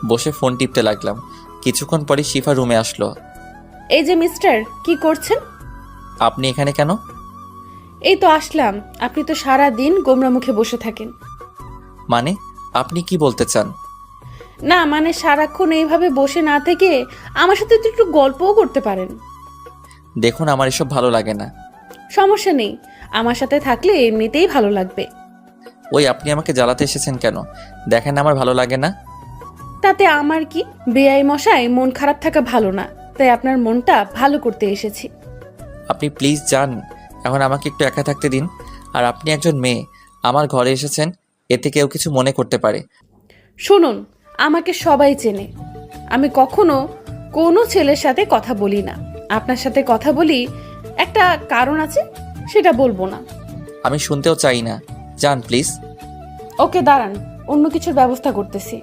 বসে ফোন টিপতে লাগলাম। কিছুক্ষণ পরে শিফা রুমে আসলো। এই যে মিস্টার, কি করছেন? আপনি এখানে কেন? এই তো আসলাম। আপনি তো সারা দিন গোমরা মুখে বসে থাকেন। মানে আপনি কি বলতে চান? না মানে সারাক্ষণ এইভাবে বসে না থেকে আমার সাথে তো একটু গল্পও করতে পারেন। দেখুন, আমার এসব ভালো লাগে না। সমস্যা নেই, আমার সাথে থাকলে এমনিতেই ভালো লাগবে। ওই আপনি আমাকে জ্বালাতে এসেছেন কেন? দেখেন আমার ভালো লাগে না। তাতে আমার কি? বেআই মশাই, মন খারাপ থাকা ভালো না, তাই আপনার মনটা ভালো করতে এসেছি। আপনি প্লিজ যান, এখন আমাকে একটু একা থাকতে দিন। আর আপনি একজন মেয়ে, আমার ঘরে এসেছেন, এতে কেউ কিছু মনে করতে পারে। শুনুন, আমাকে সবাই চেনে। আমি কখনো কোনো ছেলের সাথে কথা বলি না। আপনার সাথে কথা বলি, একটা কারণ আছে, সেটা বলবো না। আমি শুনতেও চাই না, যান প্লিজ। ওকে দাঁড়ান, অন্য কিছুর ব্যবস্থা করতেছি।